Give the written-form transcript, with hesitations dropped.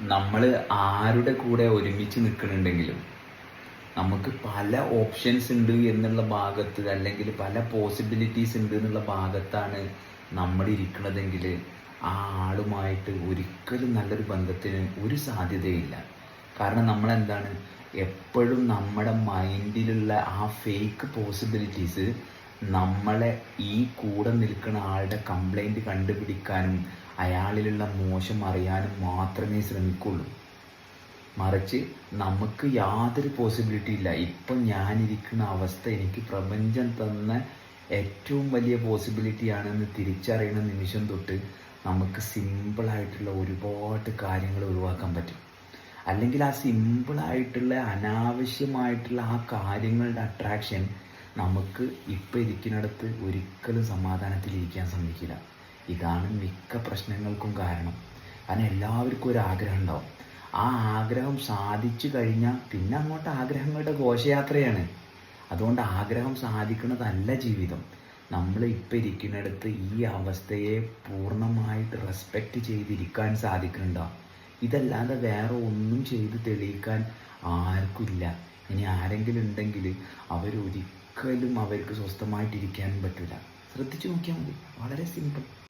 നമ്മൾ ആരുടെ കൂടെ ഒരുമിച്ച് നിൽക്കുന്നുണ്ടെങ്കിലും നമുക്ക് പല ഓപ്ഷൻസ് ഉണ്ട് എന്നുള്ള ഭാഗത്ത്, അല്ലെങ്കിൽ പല പോസിബിലിറ്റീസ് ഉണ്ട് എന്നുള്ള ഭാഗത്താണ് നമ്മൾ ഇരിക്കുന്നതെങ്കിൽ ആ ആളുമായിട്ട് ഒരിക്കലും നല്ലൊരു ബന്ധത്തിന് ഒരു സാധ്യതയില്ല. കാരണം നമ്മളെന്താണ്, എപ്പോഴും നമ്മുടെ മൈൻഡിലുള്ള ആ ഫേക്ക് പോസിബിലിറ്റീസ് നമ്മളെ ഈ കൂടെ നിൽക്കുന്ന ആളുടെ കംപ്ലൈൻറ്റ് കണ്ടുപിടിക്കാനും അയാളിലുള്ള മോശം അറിയാനും മാത്രമേ ശ്രമിക്കുള്ളൂ. മറിച്ച് നമുക്ക് യാതൊരു പോസിബിലിറ്റി ഇല്ല. ഇപ്പം ഞാനിരിക്കുന്ന അവസ്ഥ എനിക്ക് പ്രപഞ്ചം തന്ന ഏറ്റവും വലിയ പോസിബിലിറ്റി ആണെന്ന് തിരിച്ചറിയുന്ന നിമിഷം തൊട്ട് നമുക്ക് സിമ്പിളായിട്ടുള്ള ഒരുപാട് കാര്യങ്ങൾ ഒഴിവാക്കാൻ പറ്റും. അല്ലെങ്കിൽ ആ സിമ്പിളായിട്ടുള്ള അനാവശ്യമായിട്ടുള്ള ആ കാര്യങ്ങളുടെ അട്രാക്ഷൻ നമുക്ക് ഇപ്പം ഇരിക്കുന്നിടത്ത് ഒരിക്കലും സമാധാനത്തിലിരിക്കാൻ സമ്മതിക്കില്ല. ഇതാണ് മിക്ക പ്രശ്നങ്ങൾക്കും കാരണം. കാരണം എല്ലാവർക്കും ഒരു ആഗ്രഹം ഉണ്ടാവും. ആ ആഗ്രഹം സാധിച്ചു കഴിഞ്ഞാൽ പിന്നെ അങ്ങോട്ട് ആഗ്രഹങ്ങളുടെ ഘോഷയാത്രയാണ്. അതുകൊണ്ട് ആഗ്രഹം സാധിക്കുന്നതല്ല ജീവിതം. നമ്മൾ ഇപ്പം ഇരിക്കുന്നിടത്ത് ഈ അവസ്ഥയെ പൂർണ്ണമായിട്ട് റെസ്പെക്റ്റ് ചെയ്തിരിക്കാൻ സാധിക്കുന്നുണ്ടോ? ഇതല്ലാതെ വേറെ ഒന്നും ചെയ്ത് തെളിയിക്കാൻ ആർക്കുമില്ല. ഇനി ആരെങ്കിലും ഉണ്ടെങ്കിൽ അവരൊരിക്കലും അവർക്ക് സ്വസ്ഥമായിട്ടിരിക്കാനും പറ്റില്ല. ശ്രദ്ധിച്ചു നോക്കിയാൽ മതി, വളരെ സിമ്പിൾ.